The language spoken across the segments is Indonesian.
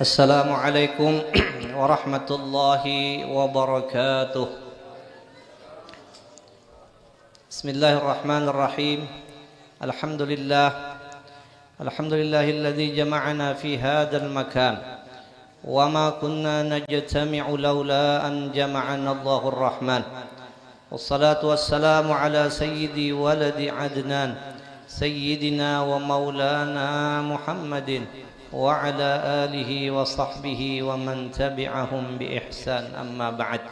Assalamualaikum warahmatullahi wabarakatuh. Bismillahirrahmanirrahim. Alhamdulillahilladzi jama'ana fi hadzal makan wa ma kunna najtami'u laula an jama'ana Allahur Rahman. Wassalatu wassalamu ala sayyidi waladi Adnan sayyidina wa maulana Muhammadin wa ala alihi wa sahbihi wa man tabi'ahum bi ihsan, amma ba'd.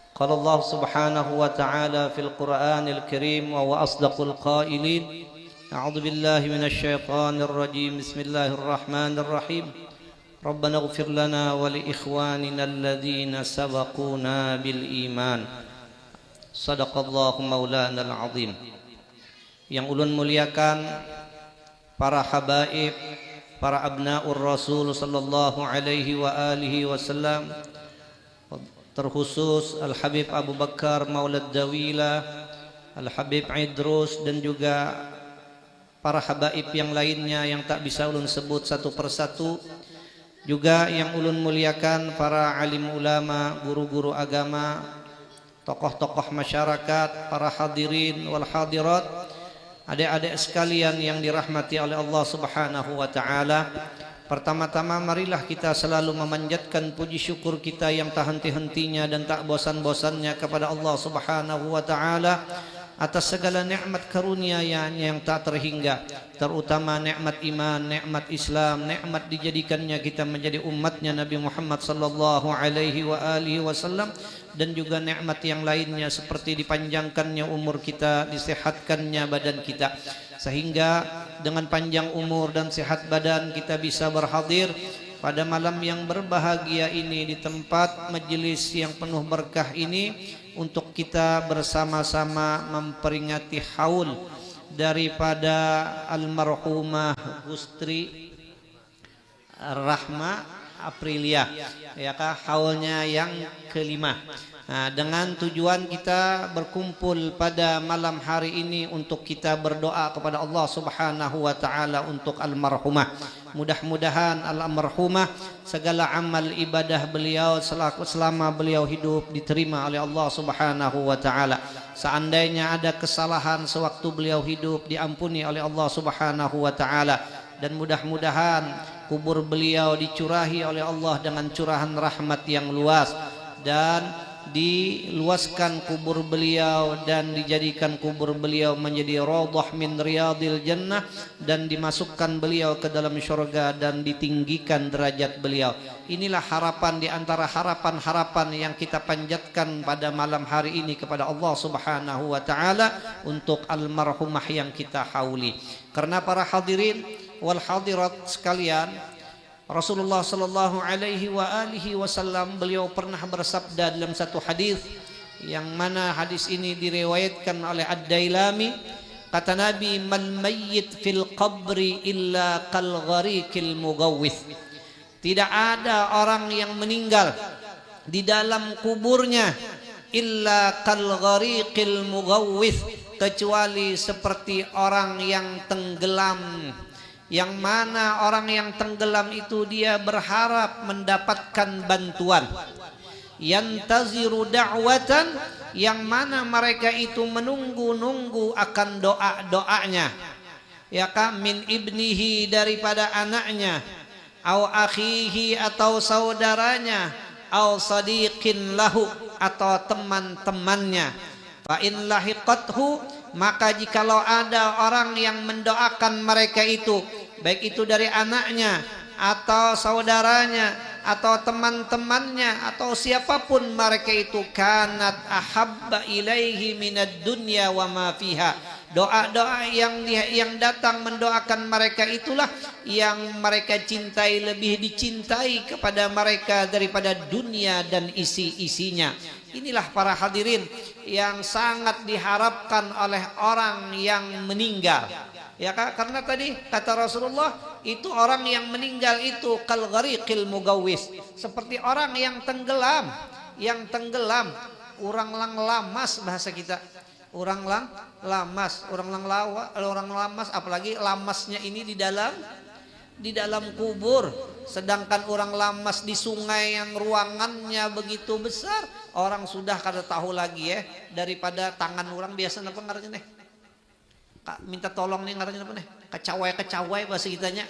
Qala Allah subhanahu wa ta'ala fil Qur'anil Karim wa huwa asdaqul qailin. A'udzu billahi minasy syaithanir rajim. Bismillahir rahim. Rabbana ighfir lana wa li ikhwanina alladhina sabaquna bil iman. Shadaqallahu maulana al-azim. Yang ulun muliakan para habaib, para abnaur Rasul sallallahu alaihi wa alihi wasallam, terkhusus Al-Habib Abu Bakar Maulad Dawila, Al-Habib Idrus, dan juga para habaib yang lainnya yang tak bisa ulun sebut satu persatu. Juga yang ulun muliakan para alim ulama, guru-guru agama, tokoh-tokoh masyarakat, para hadirin wal hadirat, adik-adik sekalian yang dirahmati oleh Allah subhanahu wa ta'ala. Pertama-tama marilah kita selalu memanjatkan puji syukur kita yang tak henti-hentinya dan tak bosan-bosannya kepada Allah subhanahu wa ta'ala atas segala nikmat karunia yang tak terhingga, terutama nikmat iman, nikmat Islam, nikmat dijadikannya kita menjadi umatnya Nabi Muhammad sallallahu alaihi wa alihi wasallam, dan juga nikmat yang lainnya seperti dipanjangkannya umur kita, disehatkannya badan kita, sehingga dengan panjang umur dan sehat badan kita bisa berhadir pada malam yang berbahagia ini di tempat majelis yang penuh berkah ini untuk kita bersama-sama memperingati haul daripada almarhumah Gustri Rahma Aprilia, ya kah, haulnya yang kelima. Nah, dengan tujuan kita berkumpul pada malam hari ini untuk kita berdoa kepada Allah subhanahu wa ta'ala untuk almarhumah. Mudah-mudahan almarhumah segala amal ibadah beliau selama beliau hidup diterima oleh Allah subhanahu wa ta'ala. Seandainya ada kesalahan sewaktu beliau hidup diampuni oleh Allah subhanahu wa ta'ala. Dan mudah-mudahan kubur beliau dicurahi oleh Allah dengan curahan rahmat yang luas, dan diluaskan kubur beliau dan dijadikan kubur beliau menjadi raudhah min riyadil jannah, dan dimasukkan beliau ke dalam syurga dan ditinggikan derajat beliau. Inilah harapan di antara harapan-harapan yang kita panjatkan pada malam hari ini kepada Allah subhanahu wa ta'ala untuk almarhumah yang kita hauli. Karena para hadirin wal hadirat sekalian, Rasulullah sallallahu alaihi wa alihi wasallam beliau pernah bersabda dalam satu hadis yang mana hadis ini diriwayatkan oleh Ad-Dailami. Kata Nabi, "Mal mayyit fil qabri illa kal gharikil mugawwith." Tidak ada orang yang meninggal di dalam kuburnya illa kal gharikil mugawwith, kecuali seperti orang yang tenggelam, yang mana orang yang tenggelam itu dia berharap mendapatkan bantuan. Yantaziru da'watan, yang mana mereka itu menunggu-nunggu akan doa-doanya, ya kan, min ibnihi, daripada anaknya, au akhihi, atau saudaranya, au sadiqin lahu, atau teman-temannya. Fa in lahiqathu, maka jikalau ada orang yang mendoakan mereka itu, baik itu dari anaknya atau saudaranya atau teman-temannya atau siapapun mereka itu, kanat ahabba ilaihi minad dunya wa ma fiha. Doa-doa yang datang mendoakan mereka itulah yang mereka cintai, lebih dicintai kepada mereka daripada dunia dan isi-isinya. Inilah para hadirin yang sangat diharapkan oleh orang yang meninggal, ya kak? Karena tadi kata Rasulullah, itu orang yang meninggal itu kal ghariqil mugawwis, seperti orang yang tenggelam, orang lang lamas, bahasa kita, orang lang lamas, apalagi lamasnya ini di dalam di dalam kubur. Sedangkan orang lamas di sungai yang ruangannya begitu besar, orang sudah kada tahu lagi ya daripada tangan orang biasa apa ngarannya nih. Kak minta tolong nih ngarannya apa nih? Kecawai bahasa kitanya.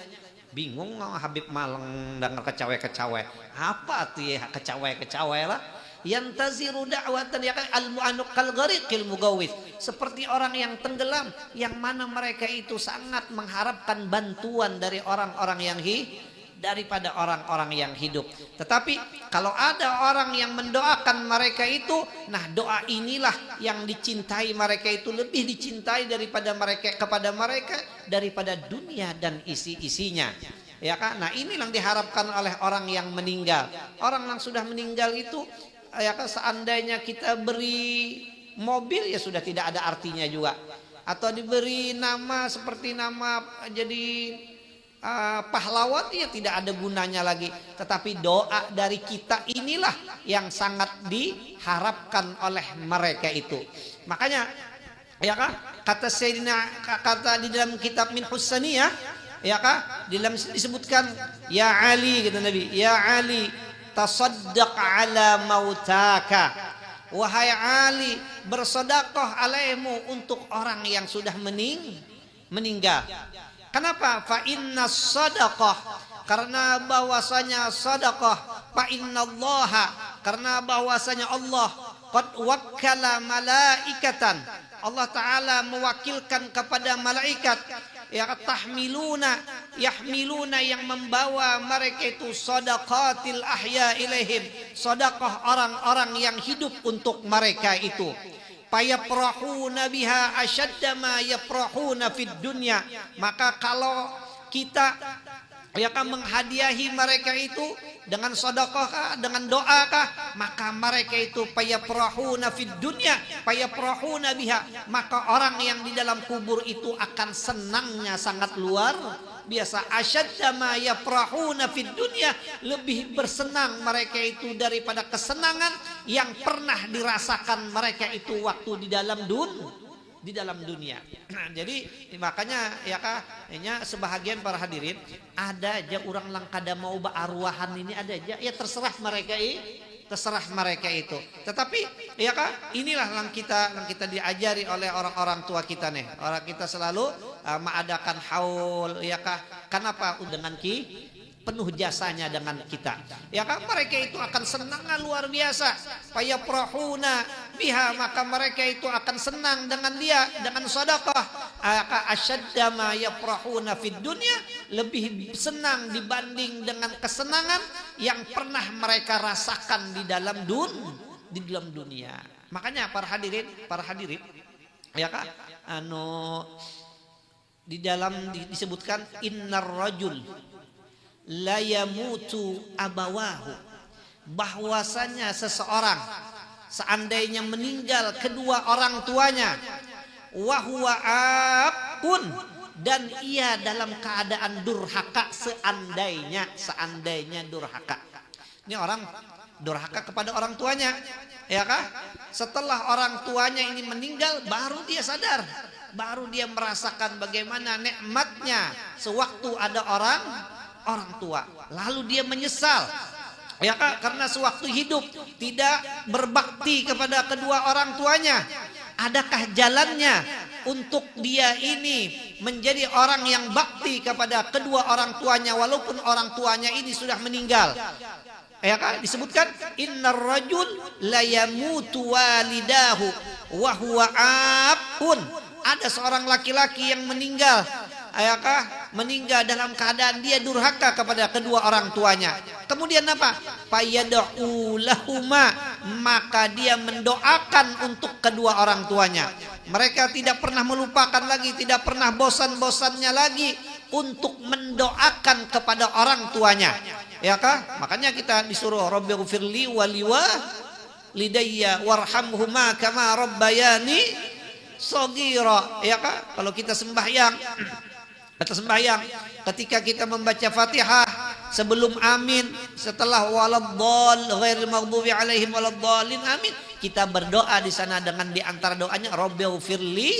Bingung Habib Malang dengar kecawai. Apa tuh ya kecawai lah? Yantaziru da'watan ya kan al-mu'anuk kal ghariqil mugawwis. Seperti orang yang tenggelam yang mana mereka itu sangat mengharapkan bantuan dari orang-orang yang daripada orang-orang yang hidup. Tetapi kalau ada orang yang mendoakan mereka itu, nah doa inilah yang dicintai mereka itu, lebih dicintai daripada mereka kepada mereka daripada dunia dan isi-isinya. Ya kan? Nah ini yang diharapkan oleh orang yang meninggal. Orang yang sudah meninggal itu ya kan, seandainya kita beri mobil ya sudah tidak ada artinya juga. Atau diberi nama seperti nama jadi pahlawan ya tidak ada gunanya lagi. Tetapi doa dari kita inilah yang sangat diharapkan oleh mereka itu. Makanya ya kan kata Sayyidina, kata di dalam kitab Min Hussaniyah ya kan di dalam disebutkan ya Ali kata Nabi, ya Ali tasaddaq ala mautaka, wahai Ali bersedekah alaimu untuk orang yang sudah meninggal. Kenapa? Fa inna sadaqah, karena bahwasanya sadaqah, fa innallaha, karena bahwasanya Allah qad wakkala malaikatan, Allah taala mewakilkan kepada malaikat ya tahmiluna yahmiluna yang membawa mereka itu sadaqatil ahya ilaihim, sedekah orang-orang yang hidup untuk mereka itu. Fayaprahuna biha ashadda ma yaprahuna fid dunya, maka kalau kita ya kan menghadiahi mereka itu dengan sedekah, dengan doakah, maka mereka itu fayaprahuna fid dunya fayaprahuna biha, maka orang yang di dalam kubur itu akan senangnya sangat luar biasa. Asyadda ma yaprahuna fid dunya, lebih bersenang mereka itu daripada kesenangan yang pernah dirasakan mereka itu waktu di dalam dunia. Nah, jadi makanya ya kayaknya sebahagian para hadirin ada aja orang lang kada mau arwahan ini, ada aja ya terserah mereka itu. Tetapi ya inilah yang kita diajari oleh orang-orang tua kita nih. Orang kita selalu mengadakan haul ya kenapa dengan penuh jasanya dengan kita. Ya mereka itu akan senang luar biasa. Fayaprahuna biha, maka mereka itu akan senang dengan dia, dengan sedekah. Asyadda ma yaprahuna fid dunya, lebih senang dibanding dengan kesenangan yang pernah mereka rasakan di dalam dunia. Makanya para hadirin ya di dalam disebutkan innar rajul la yamutu abawahu, bahwasanya seseorang seandainya meninggal kedua orang tuanya, wa huwa aqun, dan ia dalam keadaan durhaka, seandainya durhaka. Ini orang durhaka kepada orang tuanya ya setelah orang tuanya ini meninggal baru dia sadar, baru dia merasakan bagaimana nikmatnya sewaktu ada orang tua, lalu dia menyesal ya karena sewaktu hidup tidak berbakti kepada kedua orang tuanya. Adakah jalannya untuk dia ini menjadi orang yang bakti kepada kedua orang tuanya walaupun orang tuanya ini sudah meninggal? Ya disebutkan innar rajul la yamutu walidahu wa huwa aqun, ada seorang laki-laki yang meninggal meninggal dalam keadaan dia durhaka kepada kedua orang tuanya. Kemudian apa? Fayad'u lahuma, maka dia mendoakan untuk kedua orang tuanya. Mereka tidak pernah melupakan lagi, tidak pernah bosan-bosannya lagi untuk mendoakan kepada orang tuanya. Ya makanya kita disuruh Rabbighfirli wa liwalidayya warhamhuma kama rabbayani shaghira. Ya kalau kita sembahyang ketika kita membaca Fatihah sebelum amin, setelah waladdallin ghairil maghdubi alaihim waladdallin amin, kita berdoa di sana dengan di antara doanya Rabbighfirli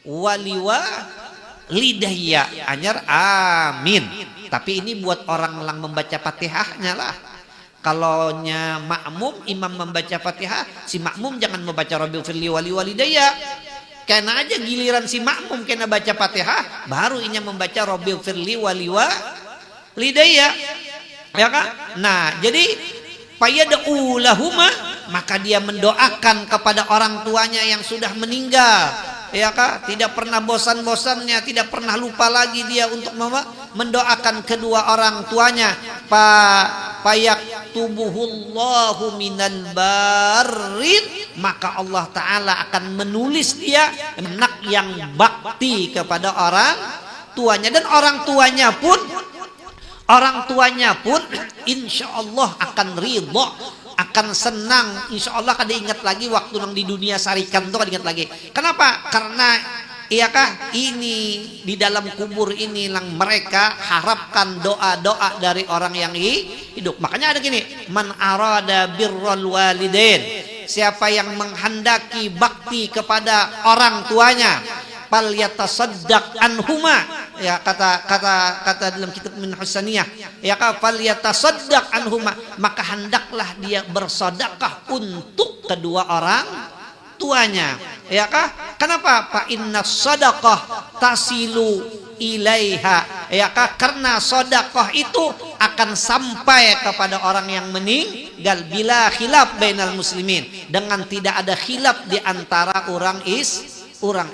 wa liwalidayya anyar amin. Tapi ini buat orang lang membaca Fatihahnya lah. Kalau nya makmum, imam membaca Fatihah, si makmum jangan membaca Rabbil firli wali walidayya. Karena aja giliran si makmum kena baca Fatihah, baru inya membaca Rabbil firli wali walidayya. Ya kan? Nah, jadi fayad'u lahuma, maka dia mendoakan kepada orang tuanya yang sudah meninggal. Ya kan? Tidak pernah bosan-bosannya, tidak pernah lupa lagi dia untuk mendoakan kedua orang tuanya. Fayaktubuhullahu minal barin, maka Allah Ta'ala akan menulis dia anak yang bakti kepada orang tuanya. Dan orang tuanya pun insya Allah akan ridho, akan senang. Insya Allah kada ingat lagi waktu nang di dunia sarikan tuh, kada ingat lagi. Kenapa? Karena iyakah ini di dalam kubur ini yang mereka harapkan doa-doa dari orang yang hidup. Makanya ada gini, man arada birrul walidain, siapa yang menghendaki bakti kepada orang tuanya, fal yatasaddaq anhuma, ya kata dalam kitab Min Husaniyah, ya fal yatasaddaq anhuma, maka hendaklah dia bersedekah untuk kedua orang tuanya. Ya kah? Kenapa? Fa inna sadaqah tasilu ilaiha. Ya kah? Karena sedekah itu akan sampai kepada orang yang meninggal bila khilaf bainal muslimin, dengan tidak ada khilaf di antara orang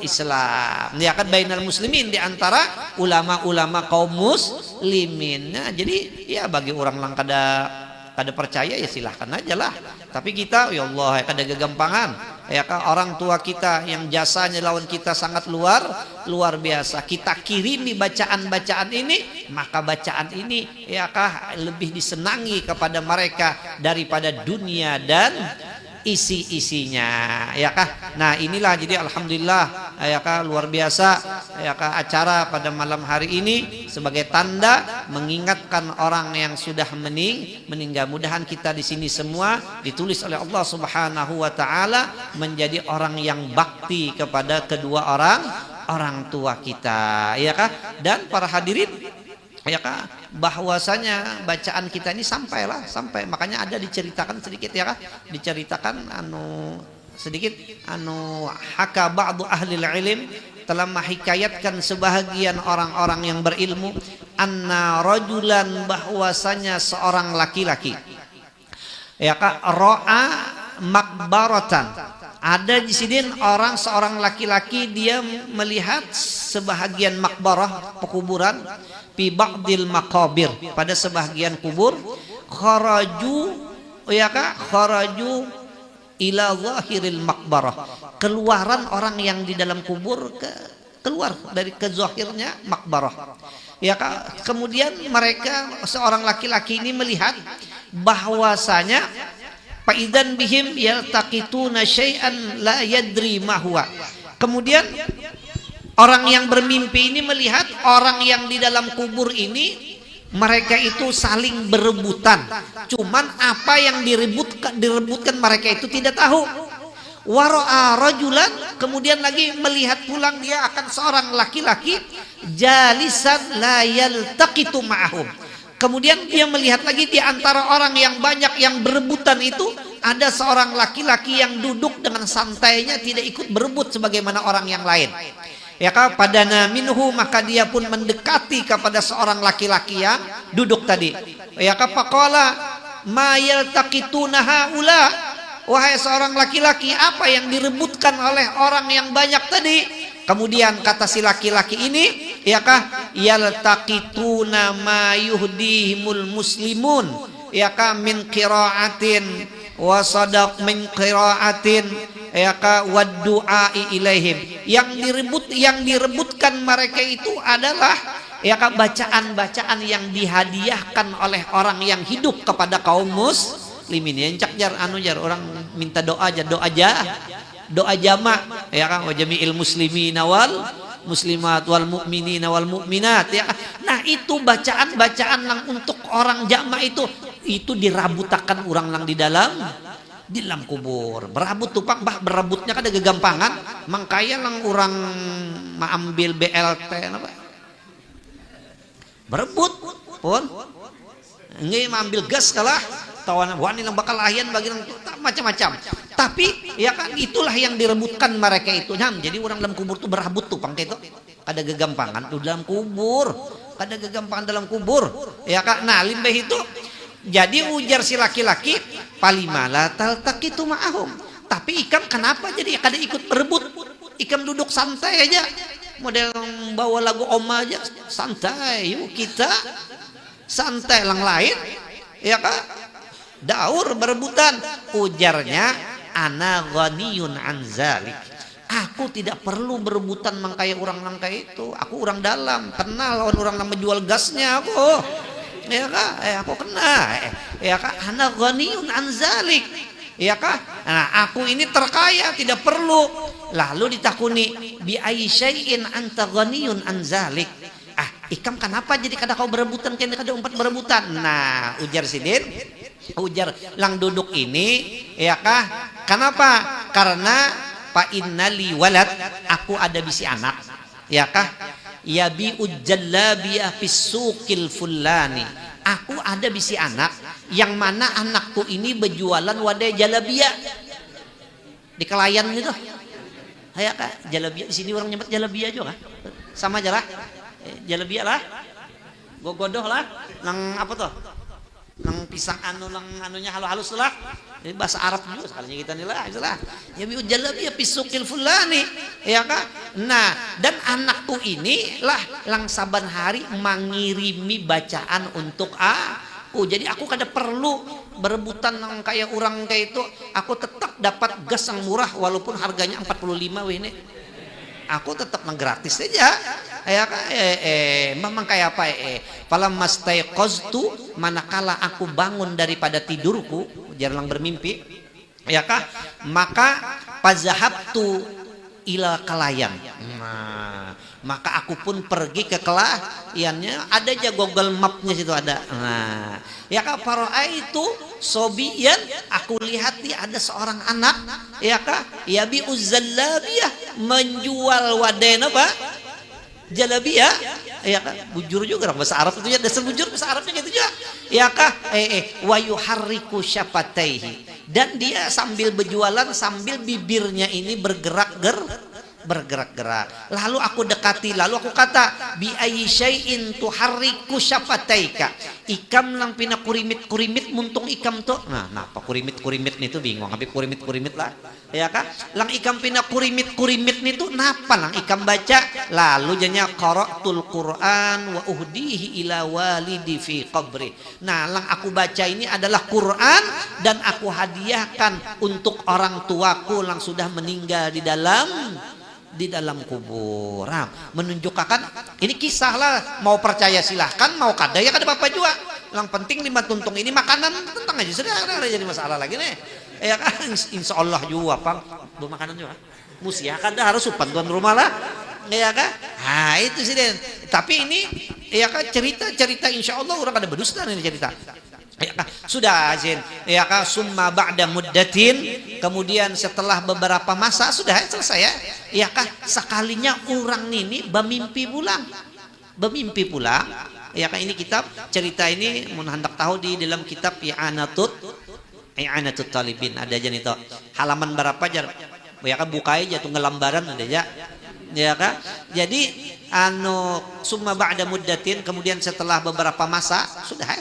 Islam. Ya kan, bainal muslimin, di antara ulama-ulama kaum muslimin. Nah, jadi ya bagi orang lang kada percaya ya silahkan aja lah. Tapi kita ya Allah kada gegampangan. Ya kan, orang tua kita yang jasanya lawan kita sangat luar biasa, kita kirimi bacaan-bacaan ini, maka bacaan ini ya kah lebih disenangi kepada mereka daripada dunia dan isi-isinya, ya kah. Nah, inilah jadi alhamdulillah ya kah, luar biasa ya kah acara pada malam hari ini sebagai tanda mengingatkan orang yang sudah meninggal. Mudahan kita di sini semua ditulis oleh Allah Subhanahu wa taala menjadi orang yang bakti kepada kedua orang tua kita, ya kah. Dan para hadirin, ya kah, bahwasanya bacaan kita ini sampai, makanya ada diceritakan sedikit, ya kah, diceritakan sedikit haka ba'du ahli ilm, telah menghikayatkan sebahagian orang-orang yang berilmu, anna rajulan, bahwasanya seorang laki-laki, ya kah, ra'a makbaratan, ada di sini seorang laki-laki dia melihat sebahagian makbarah, pekuburan, fi ba'dil maqabir, pada sebahagian kubur, kharaju, ya kah, kharaju ila zahiril makbarah, keluaran orang yang di dalam kubur keluar dari ke zahirnya makbarah, ya kah. Kemudian mereka, seorang laki-laki ini melihat bahwasanya faidan bihim yaltaqituna syai'an la yadri ma huwa. Kemudian orang yang bermimpi ini melihat orang yang di dalam kubur ini, mereka itu saling berebutan, cuman apa yang direbutkan mereka itu tidak tahu. Wara'a rajulan, kemudian lagi melihat pulang dia akan seorang laki-laki, jalisan la yaltaqitu ma'ahum. Kemudian dia melihat lagi di antara orang yang banyak yang berebutan itu, ada seorang laki-laki yang duduk dengan santainya, tidak ikut berebut sebagaimana orang yang lain. Ya kah, padana minhu, maka dia pun mendekati kepada seorang laki-laki yang duduk tadi. Ya kah, faqala ma yaltaqituna haula, wahai seorang laki-laki, apa yang direbutkan oleh orang yang banyak tadi? Kemudian kata si laki-laki ini, ya kah, yaltaqituna ma yuhdihimul muslimun, ya kah, min qiraatin wa sadaq, min qiraatin, ya kah, wad du'ai ilaihim. Yang direbutkan mereka itu adalah, ya kah, bacaan-bacaan yang dihadiahkan oleh orang yang hidup kepada kaum muslimin. Yang jar orang minta doa aja, doa jamak, ya kan, wa jami'il muslimina wal muslimat wal mu'minina wal mu'minat, ya kan? Nah, itu bacaan-bacaan yang untuk orang jamak itu dirabutakan orang lang di dalam kubur. Berabut tuh pak, berebutnya kan ada kegampangan, makanya lang orang mengambil BLT apa? Berebut. pun nggih ambil gas kalah tawan wani lang bakal ahian bagi macam-macam. Tapi ya kan itulah yang direbutkan mereka itu. Jadi orang dalam kubur tuh berhabut tuh pangke itu. Ada gegampangan tuh dalam kubur. Ada gegampangan dalam kubur. Ya kan. Nah, limbah itu jadi ujar si laki-laki palimala taltaqitu ma'ahum. Tapi ikam kenapa jadi kada ikut berebut? Ikam duduk santai aja. Model bawa lagu oma aja santai. Yuk kita santai lang lain. Ya kan? Daur berebutan. Ujarnya ana ghaniyun an zalik. Aku tidak perlu berebutan mangkaya orang langkai itu. Aku orang dalam, kenal lawan orang yang menjual gasnya aku. Ya kah? Aku kenal. Ya kah? Ana ghaniyun an zalik. Ya kah? Nah, aku ini terkaya, tidak perlu. Lalu ditakuni bi ayyi syai'in anta ghaniyun an zalik. Ikam kenapa jadi kada kau berebutan kene kada umpat berebutan? Nah, ujar sidin. Ujar lang duduk ini, ya kah? Kenapa? Karena fa innali walad, aku ada bisi anak, ya kah? Ya bi ujallabiyah fis suqil fulani. Aku ada bisi anak yang mana anakku ini berjualan wadai jalabiyah di Kelayan gitu. Ya kah? Jalabiyah di sini orang nyebut jalabiyah juga kan? Sama aja lah. Jalabiyah lah. Gogodoh lah. Nang apa tuh? Nang pisang lang anunya halus-halus lah. Ini bahasa Arab juga sekalinya kita nilai itulah. Ya bi jalabiyah pisukil fulani. Ya kan? Nah, dan anakku ini lah lang saban hari mengirimi bacaan untuk aku. Jadi aku kada perlu berebutan nang kayak orang kayak itu. Aku tetap dapat gas yang murah walaupun harganya 45 weh ini. Aku tetap nang gratis saja. Ya kan? Memang kayak apa? Falamastaiqaztu, manakala aku bangun daripada tidurku, jarang bermimpi, ya kah? Maka fazahabtu ila Kalayan. Nah, maka aku pun pergi ke Kelayannya. Ada aja Google Mapnya situ ada. Nah, ya kah? Faraitu sobiyan, aku lihat ada seorang anak, ya kah? Ya bi uzzallabiyah, menjual wadain apa? Jalabiyah, ya kan? Bujur juga bahasa Arab itu ya, dasar bujur bahasa Arabnya gitu juga. Ya kah? Wa yuharriku syapataihi, dan dia sambil berjualan sambil bibirnya ini bergerak-gerak. Lalu aku dekati, lalu aku kata bi ayyi syai'in tuharriku syapataika. Ikam lang pinakurimit-kurimit muntung ikam to. Nah, apa kurimit-kurimit nih tuh bingung. Habis kurimit-kurimit lah. Ya kan? Lang ikam pinakurimit-kurimit nih tuh napa lang ikam baca? Lalu janya qara'tul Qur'an wa uhdihi ila walidi fi qabri. Nah, lang aku baca ini adalah Quran dan aku hadiahkan untuk orang tuaku yang sudah meninggal di dalam kubur. Menunjukkan ini kisah lah, mau percaya silahkan, mau kada ya kada apa-apa juga. Yang penting lima tuntung ini makanan tentang aja sudah ada jadi masalah lagi nih. Ya kan, insya Allah juga pang makanan juga. Musia kada harus supan tuan rumah lah. Ya kan? Nah itu sih Den. Tapi ini ya kan cerita insya Allah orang kada berdusta ini cerita. Ya kan? Sudah Azin. Ya kan, summa ba'da muddatin, kemudian setelah beberapa masa sudah selesai ya. Ya kan, sekalinya orang ini bermimpi pulang. Ya kan, ini kitab cerita ini mun hendak tahu di dalam kitab I'anatut Talibin ada aja nih toh. Halaman berapa aja? Ya kan buka aja tuh ngelambaran ada aja. Ya kan? Jadi summa ba'da muddatin, kemudian setelah beberapa masa sudah.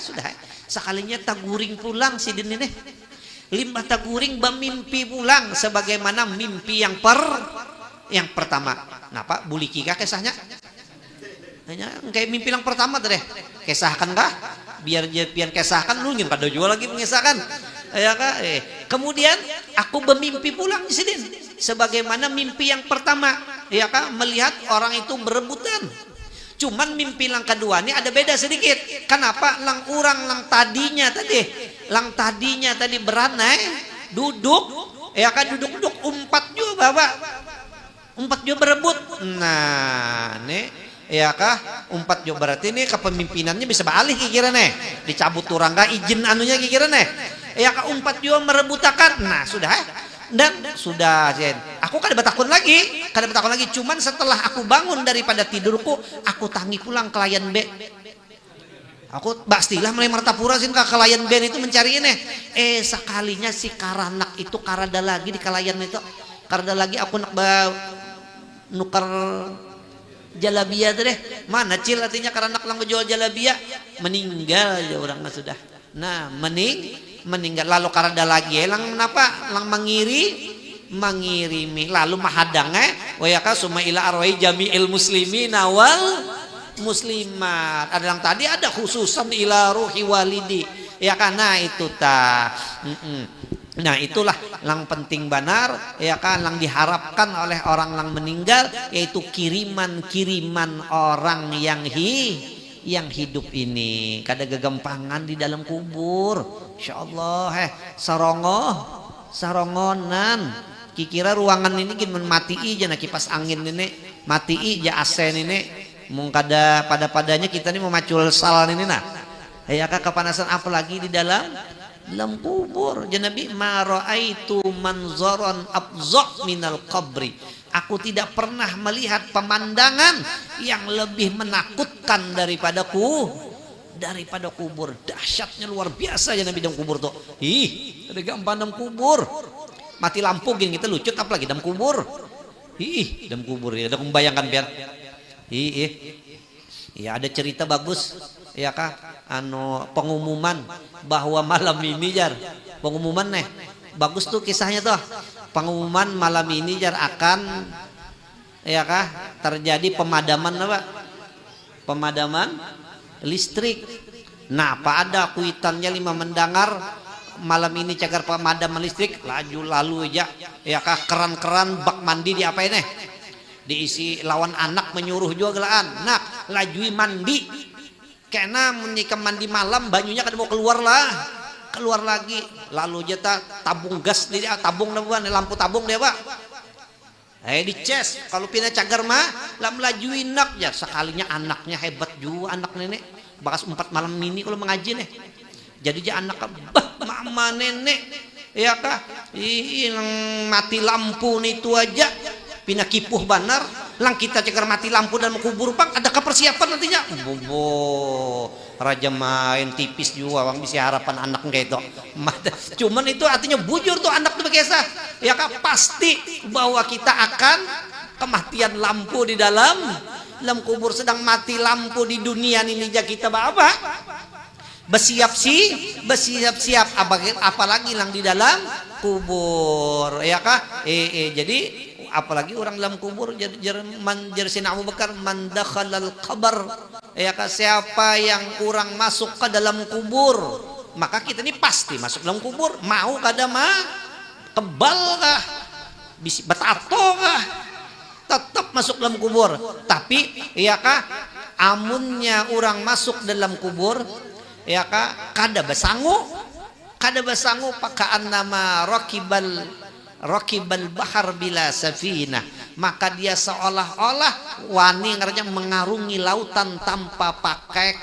Sekalinya taguring pulang si din ini. Limbah taguring bermimpi pulang sebagaimana mimpi yang pertama. Napa buliki kah kisahnya? Kayak mimpi yang pertama tuh deh. Kisahkan kah? Biar pian kisahkan lu ngin kada jual lagi mengisahkan. Ya kah? Kemudian aku bermimpi pulang si din sebagaimana mimpi yang pertama. Ya kah? Melihat orang itu berebutan. Cuman mimpi lang kedua ini ada beda sedikit. Kenapa? Lang tadinya tadi beranai duduk, ya kan duduk umpat juga bapak, umpat juga berebut. Nah, nih ya kah umpat juga berarti ini kepemimpinannya bisa balik kira nih, dicabut turangga izin anunya kira nih. Ya kah umpat juga merebutakan. Nah sudah. Dan sudah Jen, aku kada bertakun lagi, cuman setelah aku bangun daripada tidurku, aku tangi pulang klien B. Aku pastilah mulai Martapura sih ke Kalayan Ben itu mencari ini. Sekalinya si Karanak itu karada lagi di Kalayan itu. Karada lagi aku nak nukar jalabia tuh deh. Mana cil artinya Karanak lang jual jalabia? Meninggal aja orang sudah. Nah, meninggal lalu karada lagi lang kenapa? Lang mengirimi lalu mahadangnya wayaka summa ila arwai jami'il muslimin awal muslimat. Ada yang tadi ada khususan ila ruhi walidi ya karena itu nah itulah yang penting benar ya kan yang diharapkan oleh orang yang meninggal yaitu kiriman orang yang hidup ini kada gegampangan di dalam kubur insyaallah sarongonan kikira ruangan ini gimana matii aja nak kipas angin ini matii aja AC ini mung kada padanya kita ini memacul sal ini nah ya kepanasan apalagi di dalam kubur Nabi ma raaitu manzaran afza minal qabri aku tidak pernah melihat pemandangan yang lebih menakutkan daripada kubur dahsyatnya luar biasa ya Nabi dalam kubur tuh ada gampang dalam kubur mati lampu gini kita lucut apalagi dalam kubur dalam kubur ya ada membayangkan biar ya ada cerita bagus ya kah pengumuman bahwa malam ini jar pengumuman bagus tuh kisahnya tuh pengumuman malam ini jar akan ya kah terjadi pemadaman listrik. Nah apa ada kuitannya 5 mendengar malam ini cagar pemadaman listrik lalu aja ya kah keran bak mandi di apa ini diisi lawan anak menyuruh juga gelaan nak lajui mandi karena menikah mandi malam banyunya kan mau keluar lagi lalu jeta tabung gas di tabung lampu tabung dia pak dicas kalau pindah cagar mah lam lajui nak ya sekalinya anaknya hebat juga anak nenek bakas 4 malam ini kalau mengaji nih jadi dia anak mama nenek ya kah hilang mati lampu nih itu aja pindah kipuh banar lang kita ceker mati lampu dan kubur bang ada kepersiapan nantinya raja main tipis juga bang bisa harapan anak kayak itu cuman itu artinya bujur tuh anak tuh bekesah ya kak pasti bahwa kita akan kematian lampu di dalam kubur sedang mati lampu di dunia ini aja kita apa bersiap-siap apalagi lang di dalam kubur ya kak jadi apalagi orang dalam kubur jadi Sina Abu Bakar man dakhalal qabr ya kah siapa yang kurang masuk ke dalam kubur maka kita ini pasti masuk dalam kubur mau kada mah kebal kah bisi betato kah tetap masuk dalam kubur tapi ya kah amunnya orang masuk dalam kubur ya kah kada basangu pakaan nama Rokibal bahar bila safinah maka dia seolah-olah wani ngerja mengarungi lautan tanpa pakai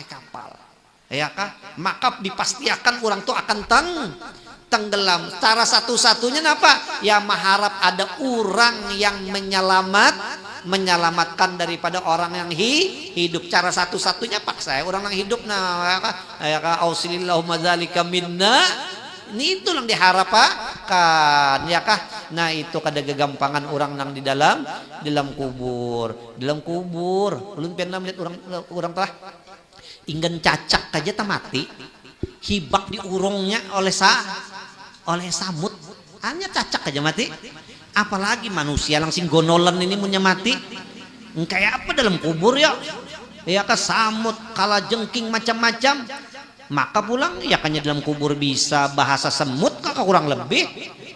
kapal ya kah maka dipastikan orang tuh akan tenggelam cara satu-satunya apa ya mengharap ada orang yang menyelamatkan daripada orang yang hidup cara satu-satunya paksa orang yang hidup nah ya kah ausilillahumma dzalika minna ini itu yang diharapkan ya kah nah itu kada kegampangan orang nang di dalam kubur belum pernah melihat orang telah ingin cacak aja mati hibak di urungnya oleh samut hanya cacak aja mati apalagi manusia langsung gonolan ini punya mati kayak apa dalam kubur ya kah samut kala jengking macam-macam maka pulang ya kanya dalam kubur bisa bahasa semut kakak kurang lebih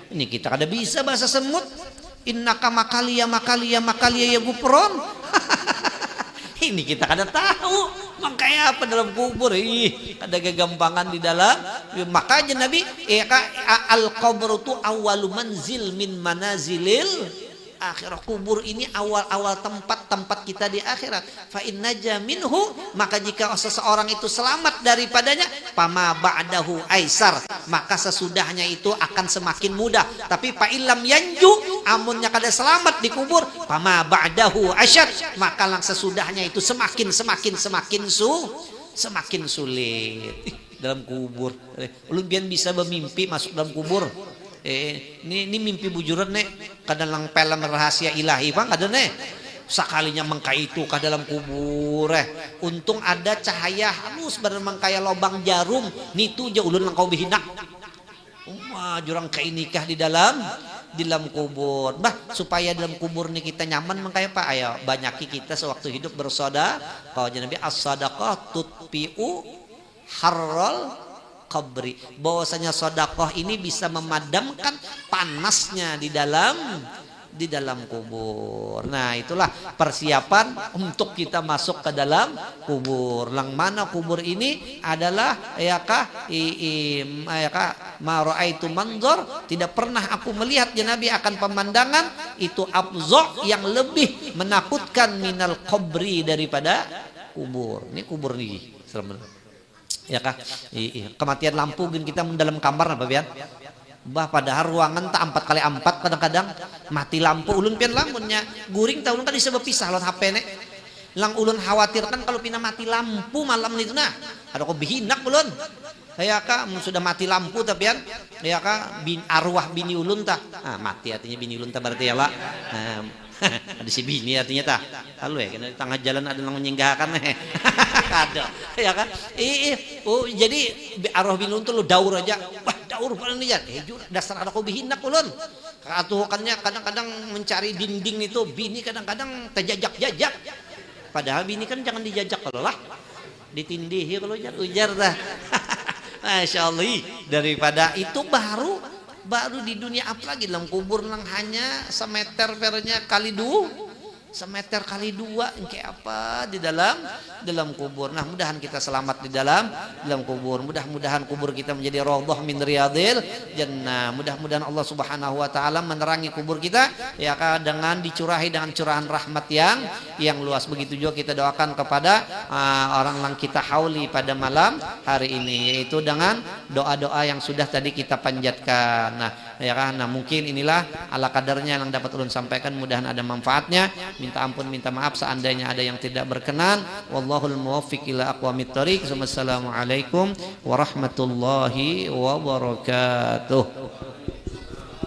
ini kita kada bisa bahasa semut innaka makalia ya gupron ini kita kada tahu makanya apa dalam kubur ada kegampangan di dalam makanya Nabi al qabru tu awwalu manzil min manazilil akhirah. Kubur ini awal-awal tempat kita di akhirat. Fa in naja minhu, maka jika seseorang itu selamat daripadanya, fama ba'dahu aisar, maka sesudahnya itu akan semakin mudah. Tapi fa illam yanju, amunnya kada selamat di kubur, fama ba'dahu asyad, maka lang sesudahnya itu semakin sulit. Dalam kubur, ulun biar bisa bermimpi masuk dalam kubur. Ini mimpi bujuran nih, kadang lang film rahasia ilahi bang, ada nih. Sekalinya mengkai itu ke dalam kubur, untung ada cahaya halus bener kaya lobang jarum, nitu aja ulun lang kau bihinak. Jurang kai nikah di dalam kubur. Supaya dalam kubur nih kita nyaman mengkaya pak, ayo banyaki kita sewaktu hidup bersoda. Kalau Nabi as-sadaqah tutfi'u harral qabri, bahwasanya sodakoh ini bisa memadamkan panasnya di dalam kubur. Nah, itulah persiapan untuk kita masuk ke dalam kubur. Lang mana kubur ini adalah ma raaitu manzar, tidak pernah aku melihat ya Nabi akan pemandangan itu afza yang lebih menakutkan minal qabri, daripada kubur. Ini kubur nih, serem. Ya kah? Kematian lampu gin kita dalam kamar apa pian? Padahal ruangan tak 4x4 kadang-kadang mati lampu ulun pian lamunnya guring tahu ulun kan bisa berpisah lawan HP nek. Lang ulun khawatirkan kalau pina mati lampu malam itu nah. Ada kok bihinak ulun. Ya kah sudah mati lampu tapi pian? Ya kah arwah bini ulun tah. Mati artinya bini ulun tah berarti ya lah. Ada si bini artinya tah. Lalu ya kena di tengah jalan ada yang menyinggahkan ada ya kan. Jadi arwah bini ulun tuh lu daur aja. Wah, daur paling lihat. Dasar ada kau bihinak ulun. Atuhannya kadang-kadang mencari dinding itu bini kadang-kadang terjajak-jajak. Padahal bini kan jangan dijajak kalau lah. Ditindihi kalau ujar dah. Masya Allah. Daripada itu baru di dunia apa lagi dalam kubur nang hanya semeter pernya kali semeter kali 2 kayak apa di dalam kubur. Nah, mudahan kita selamat di dalam kubur. Mudah-mudahan kubur kita menjadi raudhah min riyadil jannah. Mudah-mudahan Allah Subhanahu wa taala menerangi kubur kita ya dengan dicurahi dengan curahan rahmat yang luas. Begitu juga kita doakan kepada orang yang kita hauli pada malam hari ini, yaitu dengan doa-doa yang sudah tadi kita panjatkan. Nah, mungkin inilah ala kadarnya yang dapat ulun sampaikan, mudahan ada manfaatnya. Minta ampun, minta maaf seandainya ada yang tidak berkenan. Wallahul muwaffiq ila aqwamit thoriq. Wassalamualaikum warahmatullahi wabarakatuh.